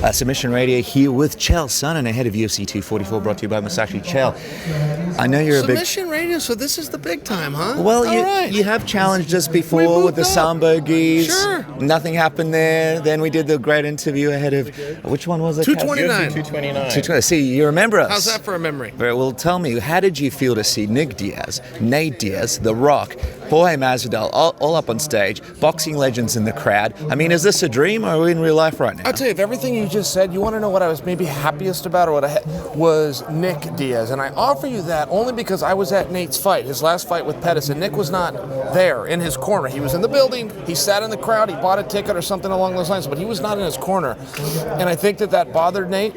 Submission Radio here with Chael Sonnen ahead of UFC 244, brought to you by Masashi. Chael, I know you're Submission Radio, so this is the big time, huh? Well, you have challenged us before with the Sambo geese. Sure. Nothing happened there. Then we did the great interview ahead of, which one was it? 229. 229. See, you remember us. How's that for a memory? Very well, tell me, how did you feel to see Nick Diaz, Nate Diaz, The Rock, Jorge Masvidal, all up on stage, boxing legends in the crowd? I mean, is this a dream or are we in real life right now? I'll tell you, if everything you just said, you want to know what I was maybe happiest about or what was Nick Diaz. And I offer you that only because I was at Nate's fight, his last fight with Pettis, and Nick was not there in his corner. He was in the building, he sat in the crowd, he bought a ticket or something along those lines, but he was not in his corner. And I think that bothered Nate.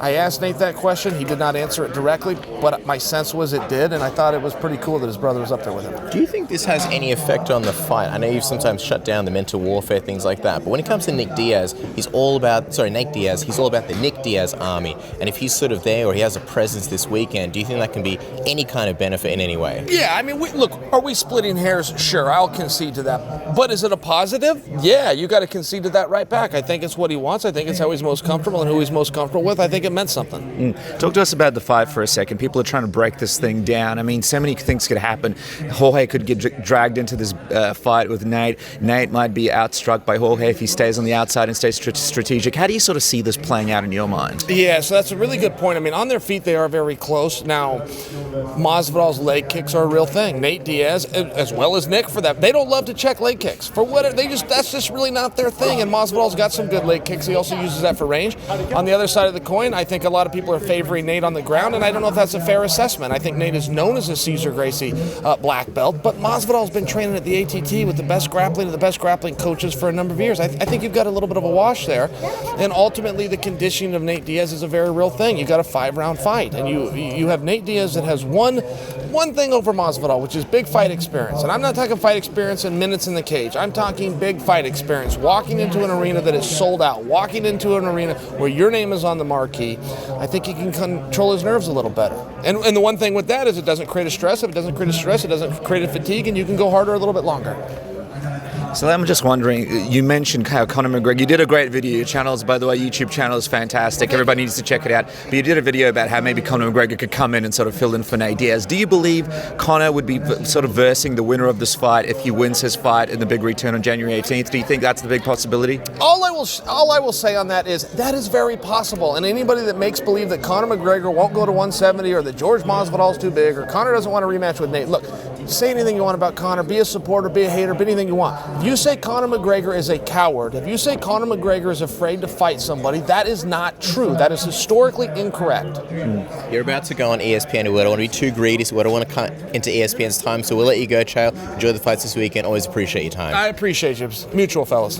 I asked Nate that question. He did not answer it directly, but my sense was it did, and I thought it was pretty cool that his brother was up there with him. Do you think this has any effect on the fight? I know you've sometimes shut down the mental warfare, things like that, but when it comes to Nate Diaz, he's all about the Nick Diaz army, and if he's sort of there or he has a presence this weekend, do you think that can be any kind of benefit in any way? Yeah, I mean, look, are we splitting hairs? Sure, I'll concede to that. But is it a positive? Yeah, you got to concede to that right back. I think it's what he wants. I think it's how he's most comfortable and who he's most comfortable with. I think it meant something. Talk to us about the fight for a second. People are trying to break this thing down. I mean, so many things could happen. Jorge could get dragged into this fight with Nate. Nate might be outstruck by Jorge if he stays on the outside and stays strategic. How do you sort of see this playing out in your mind? Yeah, so that's a really good point. I mean, on their feet, they are very close. Now, Masvidal's leg kicks are a real thing. Nate Diaz, as well as Nick, for that, they don't love to check leg kicks. That's just really not their thing. And Masvidal's got some good leg kicks. He also uses that for range. On the other side of the coin, I think a lot of people are favoring Nate on the ground, and I don't know if that's a fair assessment. I think Nate is known as a Cesar Gracie black belt, but Masvidal's been training at the ATT with the best grappling coaches for a number of years. I think you've got a little bit of a wash there, and ultimately the conditioning of Nate Diaz is a very real thing. You got a 5-round fight, and you have Nate Diaz that has one thing over Masvidal, which is big fight experience. And I'm not talking fight experience in minutes in the cage. I'm talking big fight experience. Walking into an arena that is sold out, walking into an arena where your name is on the marquee. I think he can control his nerves a little better. And the one thing with that is it doesn't create a stress. If it doesn't create a stress, it doesn't create a fatigue, and you can go harder a little bit longer. So I'm just wondering, you mentioned how Conor McGregor, you did a great video. Your channel, by the way, YouTube channel is fantastic. Everybody needs to check it out. But you did a video about how maybe Conor McGregor could come in and sort of fill in for Nate Diaz. Do you believe Conor would be sort of versing the winner of this fight if he wins his fight in the big return on January 18th? Do you think that's the big possibility? All I will say on that is very possible. And anybody that makes believe that Conor McGregor won't go to 170 or that George Masvidal's too big or Conor doesn't want to rematch with Nate, look, say anything you want about Conor, be a supporter, be a hater, be anything you want. If you say Conor McGregor is a coward, if you say Conor McGregor is afraid to fight somebody, that is not true. That is historically incorrect. You're about to go on ESPN. We don't want to be too greedy, so we don't want to cut into ESPN's time, so we'll let you go, Chael. Enjoy the fights this weekend. Always appreciate your time. I appreciate you. Mutual, fellas.